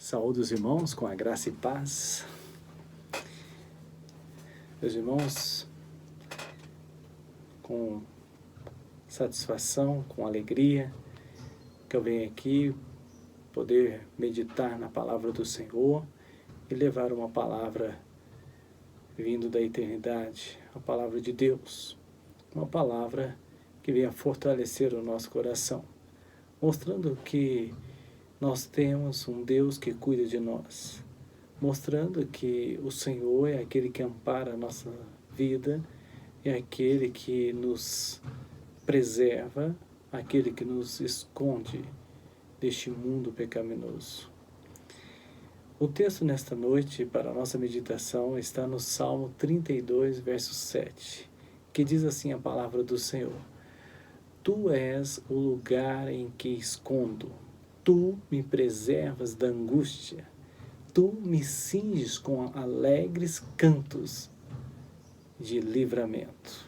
Saúde os irmãos com a graça e paz. Meus irmãos, com satisfação, com alegria, que eu venho aqui poder meditar na palavra do Senhor e levar uma palavra vindo da eternidade, a palavra de Deus, uma palavra que venha fortalecer o nosso coração, mostrando que nós temos um Deus que cuida de nós, mostrando que o Senhor é aquele que ampara a nossa vida, é aquele que nos preserva, aquele que nos esconde deste mundo pecaminoso. O texto nesta noite para a nossa meditação está no Salmo 32, verso 7, que diz assim a palavra do Senhor: Tu és o lugar em que escondo, Tu me preservas da angústia, Tu me cinges com alegres cantos de livramento.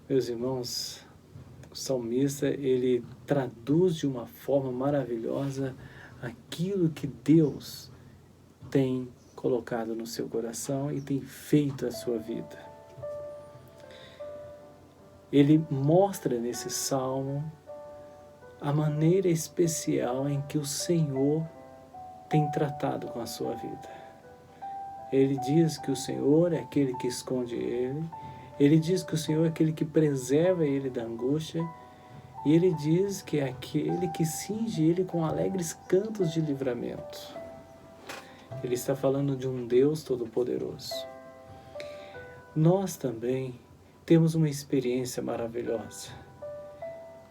Meus irmãos, o salmista, ele traduz de uma forma maravilhosa aquilo que Deus tem colocado no seu coração e tem feito a sua vida. Ele mostra nesse salmo a maneira especial em que o Senhor tem tratado com a sua vida. Ele diz que o Senhor é aquele que esconde ele, ele diz que o Senhor é aquele que preserva ele da angústia, e ele diz que é aquele que cinge ele com alegres cantos de livramento. Ele está falando de um Deus todo-poderoso. Nós também temos uma experiência maravilhosa.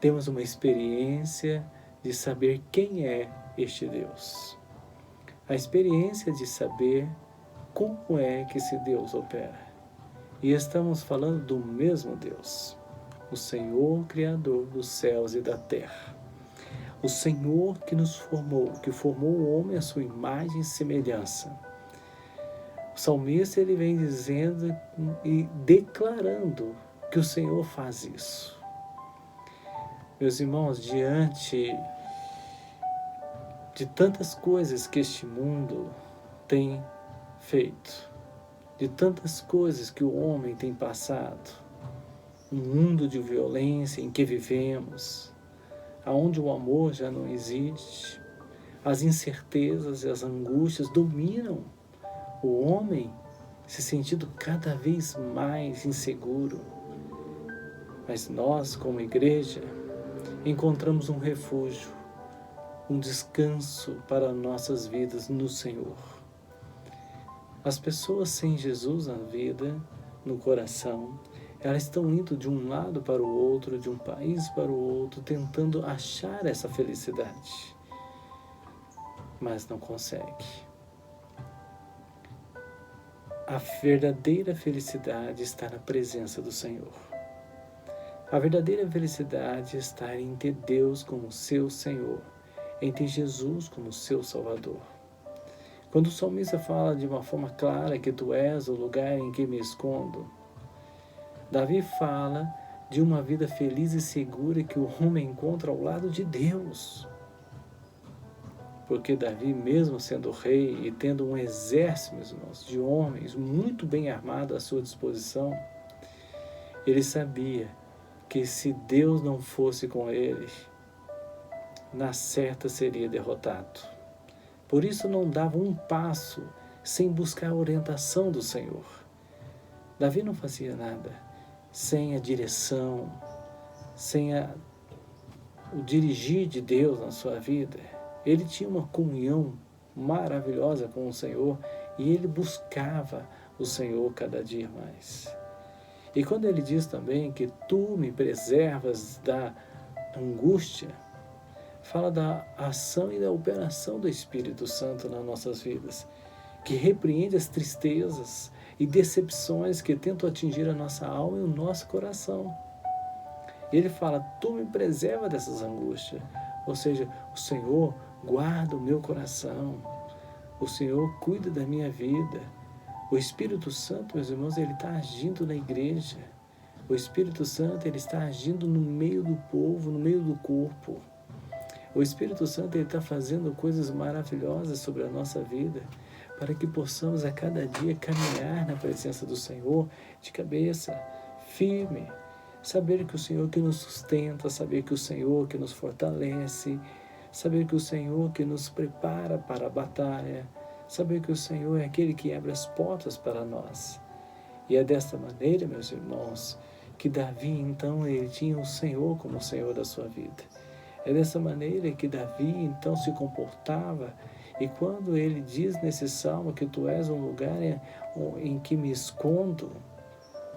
Temos uma experiência de saber quem é este Deus. A experiência de saber como é que esse Deus opera. E estamos falando do mesmo Deus, o Senhor Criador dos céus e da terra. O Senhor que nos formou, que formou o homem à sua imagem e semelhança. O salmista, ele vem dizendo e declarando que o Senhor faz isso. Meus irmãos, diante de tantas coisas que este mundo tem feito, de tantas coisas que o homem tem passado, um mundo de violência em que vivemos, onde o amor já não existe, as incertezas e as angústias dominam o homem, se sentindo cada vez mais inseguro. Mas nós, como igreja, encontramos um refúgio, um descanso para nossas vidas no Senhor. As pessoas sem Jesus na vida, no coração, elas estão indo de um lado para o outro, de um país para o outro, tentando achar essa felicidade, mas não consegue. A verdadeira felicidade está na presença do Senhor. A verdadeira felicidade está em ter Deus como seu Senhor, em ter Jesus como seu Salvador. Quando o salmista fala de uma forma clara que tu és o lugar em que me escondo, Davi fala de uma vida feliz e segura que o homem encontra ao lado de Deus. Porque Davi, mesmo sendo rei e tendo um exército, meus irmãos, de homens muito bem armados à sua disposição, ele sabia que se Deus não fosse com ele, na certa seria derrotado. Por isso não dava um passo sem buscar a orientação do Senhor. Davi não fazia nada sem a direção, sem o dirigir de Deus na sua vida. Ele tinha uma comunhão maravilhosa com o Senhor e ele buscava o Senhor cada dia mais. E quando ele diz também que tu me preservas da angústia, fala da ação e da operação do Espírito Santo nas nossas vidas, que repreende as tristezas e decepções que tentam atingir a nossa alma e o nosso coração. E ele fala, tu me preserva dessas angústias, ou seja, o Senhor guarda o meu coração, o Senhor cuida da minha vida. O Espírito Santo, meus irmãos, ele está agindo na igreja. O Espírito Santo, ele está agindo no meio do povo, no meio do corpo. O Espírito Santo, ele está fazendo coisas maravilhosas sobre a nossa vida, para que possamos a cada dia caminhar na presença do Senhor de cabeça firme. Saber que o Senhor que nos sustenta, saber que o Senhor que nos fortalece, saber que o Senhor que nos prepara para a batalha, saber que o Senhor é aquele que abre as portas para nós. E é desta maneira, meus irmãos, que Davi, então, ele tinha o Senhor como o Senhor da sua vida. É dessa maneira que Davi, então, se comportava. E quando ele diz nesse salmo que tu és um lugar em que me escondo,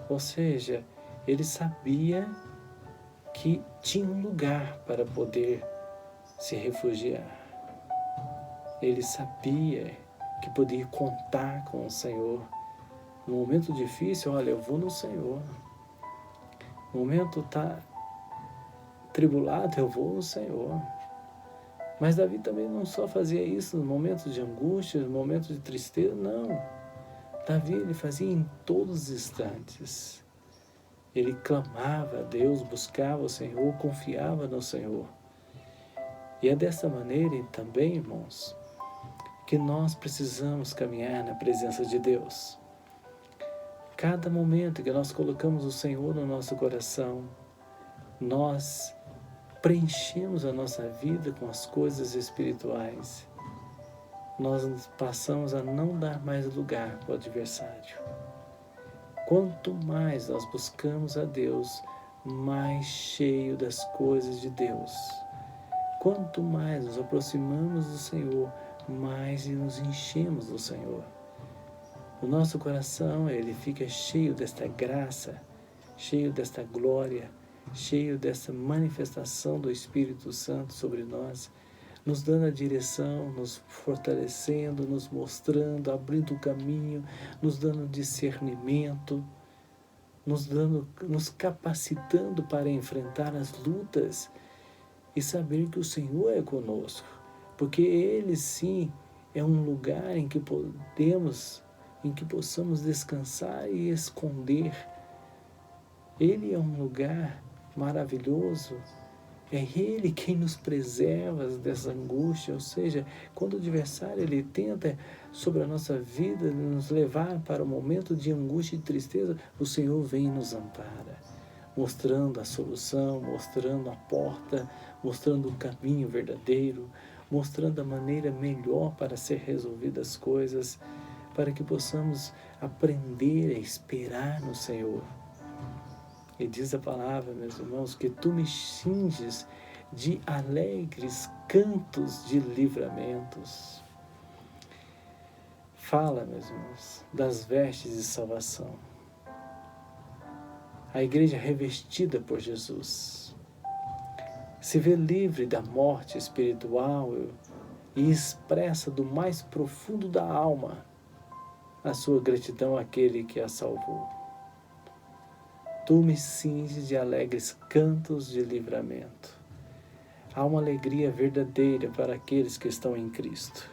ou seja, ele sabia que tinha um lugar para poder se refugiar. Ele sabia que podia contar com o Senhor. No momento difícil, olha, eu vou no Senhor. No momento está tribulado, eu vou no Senhor. Mas Davi também não só fazia isso nos momentos de angústia, nos momentos de tristeza, não. Davi, ele fazia em todos os instantes. Ele clamava a Deus, buscava o Senhor, confiava no Senhor. E é dessa maneira também, irmãos, que nós precisamos caminhar na presença de Deus. Cada momento que nós colocamos o Senhor no nosso coração, nós preenchemos a nossa vida com as coisas espirituais. Nós passamos a não dar mais lugar para o adversário. Quanto mais nós buscamos a Deus, mais cheio das coisas de Deus. Quanto mais nos aproximamos do Senhor, mais nos enchemos do Senhor. O nosso coração, ele fica cheio desta graça, cheio desta glória, cheio dessa manifestação do Espírito Santo sobre nós, nos dando a direção, nos fortalecendo, nos mostrando, abrindo o caminho, nos dando discernimento, nos capacitando para enfrentar as lutas e saber que o Senhor é conosco, porque Ele sim é um lugar em que possamos descansar e esconder. Ele é um lugar maravilhoso, é Ele quem nos preserva dessa angústia, ou seja, quando o adversário ele tenta sobre a nossa vida nos levar para um momento de angústia e tristeza, o Senhor vem e nos ampara, mostrando a solução, mostrando a porta, mostrando o caminho verdadeiro, mostrando a maneira melhor para ser resolvidas as coisas, para que possamos aprender a esperar no Senhor. E diz a palavra, meus irmãos, que tu me cinges de alegres cantos de livramentos. Fala, meus irmãos, das vestes de salvação. A igreja revestida por Jesus se vê livre da morte espiritual e expressa do mais profundo da alma a sua gratidão àquele que a salvou. Tu me cinges de alegres cantos de livramento. Há uma alegria verdadeira para aqueles que estão em Cristo.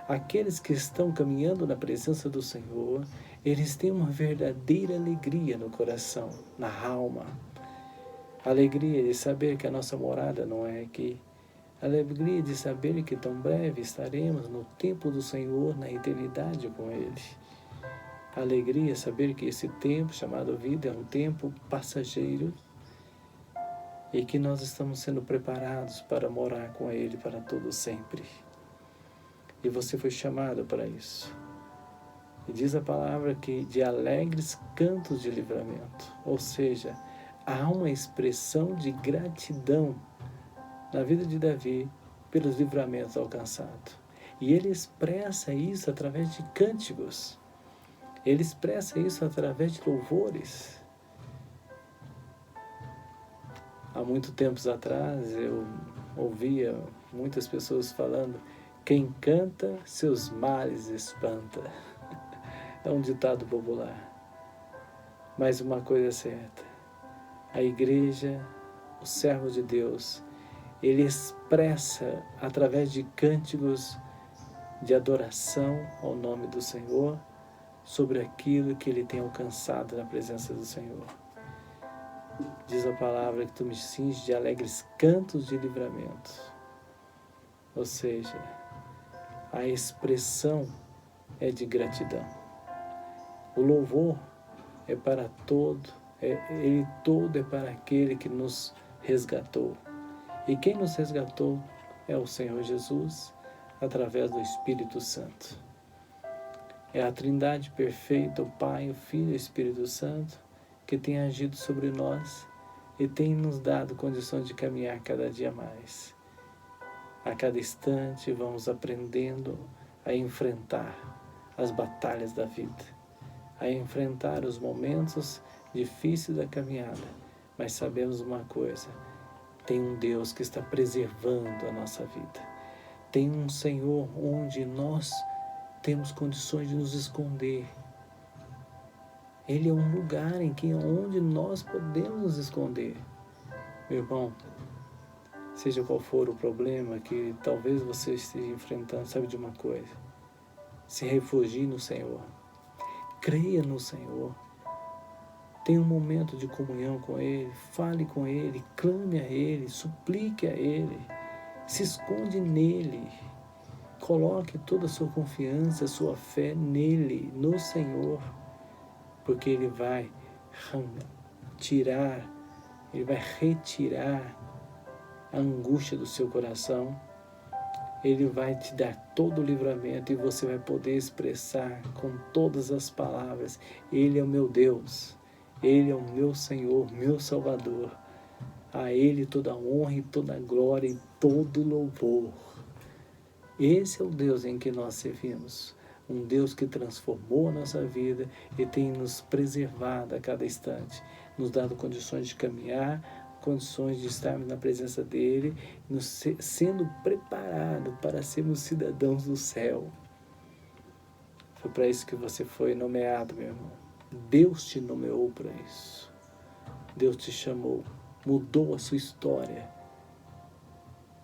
Aqueles que estão caminhando na presença do Senhor, eles têm uma verdadeira alegria no coração, na alma. A alegria de saber que a nossa morada não é aqui. A alegria de saber que tão breve estaremos no templo do Senhor, na eternidade com Ele. A alegria de saber que esse tempo chamado vida é um tempo passageiro e que nós estamos sendo preparados para morar com Ele para todo sempre. E você foi chamado para isso. E diz a palavra que de alegres cantos de livramento, ou seja, há uma expressão de gratidão na vida de Davi pelos livramentos alcançados. E ele expressa isso através de cânticos. Ele expressa isso através de louvores. Há muito tempos atrás eu ouvia muitas pessoas falando: quem canta, seus males espanta. É um ditado popular. Mas uma coisa é certa: a igreja, o servo de Deus, ele expressa através de cânticos de adoração ao nome do Senhor sobre aquilo que ele tem alcançado na presença do Senhor. Diz a palavra que tu me cinges de alegres cantos de livramento. Ou seja, a expressão é de gratidão. O louvor é para todo, ele todo é para aquele que nos resgatou. E quem nos resgatou é o Senhor Jesus, através do Espírito Santo. É a Trindade perfeita, o Pai, o Filho e o Espírito Santo, que tem agido sobre nós e tem nos dado condições de caminhar cada dia mais. A cada instante vamos aprendendo a enfrentar as batalhas da vida, a enfrentar os momentos difíceis da caminhada, mas sabemos uma coisa: tem um Deus que está preservando a nossa vida. Tem um Senhor onde nós temos condições de nos esconder. Ele é um lugar onde nós podemos nos esconder. Meu irmão, seja qual for o problema que talvez você esteja enfrentando, sabe de uma coisa? Se refugie no Senhor. Creia no Senhor. Tenha um momento de comunhão com Ele. Fale com Ele. Clame a Ele. Suplique a Ele. Se esconde nele. Coloque toda a sua confiança, a sua fé nele, no Senhor. Porque Ele vai retirar a angústia do seu coração. Ele vai te dar todo o livramento e você vai poder expressar com todas as palavras: Ele é o meu Deus, Ele é o meu Senhor, meu Salvador. A Ele toda a honra e toda a glória e todo o louvor. Esse é o Deus em que nós servimos. Um Deus que transformou a nossa vida e tem nos preservado a cada instante, nos dado condições de caminhar, condições de estarmos na presença dEle, sendo preparados para sermos cidadãos do céu. Foi para isso que você foi nomeado, meu irmão. Deus te nomeou para isso. Deus te chamou, mudou a sua história.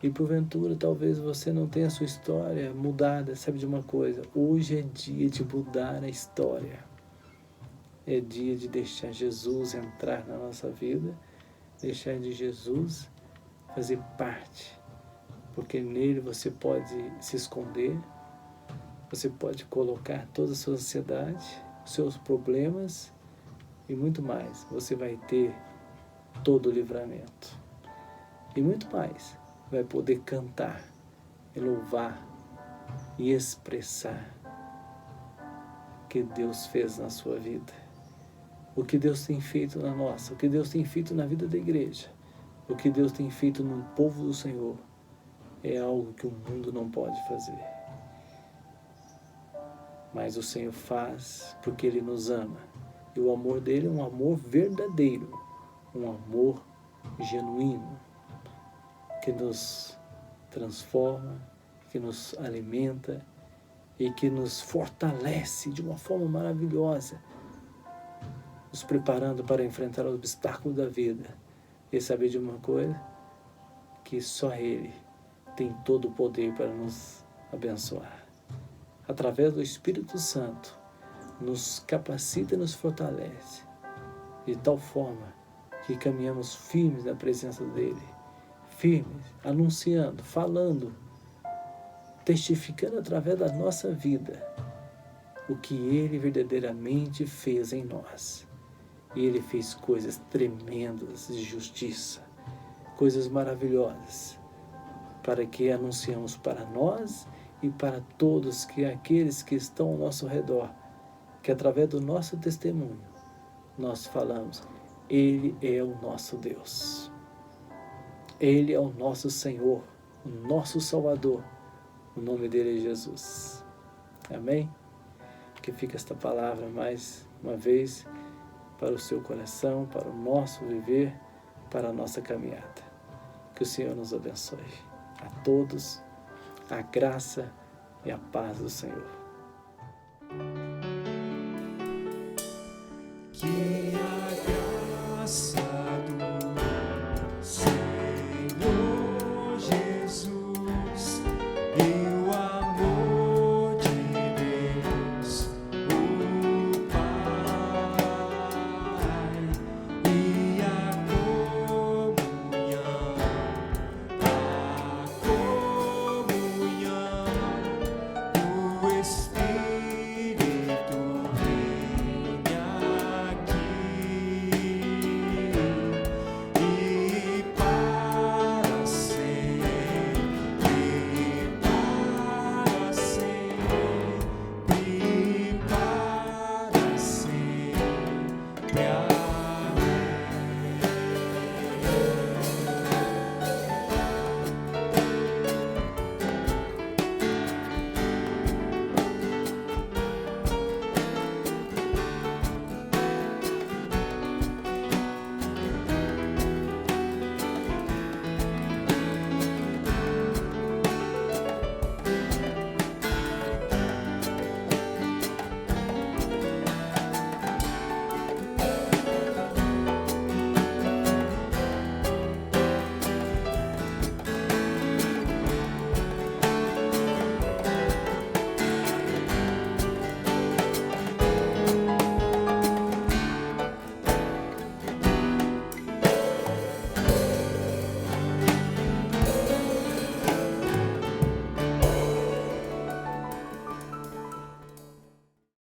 E porventura talvez você não tenha a sua história mudada. Sabe de uma coisa? Hoje é dia de mudar a história. É dia de deixar Jesus entrar na nossa vida, deixar de Jesus fazer parte, porque nele você pode se esconder, você pode colocar toda a sua ansiedade, os seus problemas e muito mais. Você vai ter todo o livramento e muito mais. Vai poder cantar e louvar e expressar o que Deus fez na sua vida, o que Deus tem feito na nossa, o que Deus tem feito na vida da igreja, o que Deus tem feito no povo do Senhor. É algo que o mundo não pode fazer. Mas o Senhor faz porque Ele nos ama. E o amor dEle é um amor verdadeiro, um amor genuíno, que nos transforma, que nos alimenta e que nos fortalece de uma forma maravilhosa. nos preparando para enfrentar os obstáculos da vida. E saber de uma coisa, que só Ele tem todo o poder para nos abençoar. Através do Espírito Santo, nos capacita e nos fortalece, de tal forma que caminhamos firmes na presença dEle, firmes, anunciando, falando, testificando através da nossa vida o que Ele verdadeiramente fez em nós. E Ele fez coisas tremendas de justiça, coisas maravilhosas, para que anunciamos para nós e para todos aqueles que estão ao nosso redor, que através do nosso testemunho nós falamos, Ele é o nosso Deus. Ele é o nosso Senhor, o nosso Salvador. O nome dele é Jesus. Amém? Que fica esta palavra mais uma vez para o seu coração, para o nosso viver, para a nossa caminhada. Que o Senhor nos abençoe. A todos, a graça e a paz do Senhor. Que a graça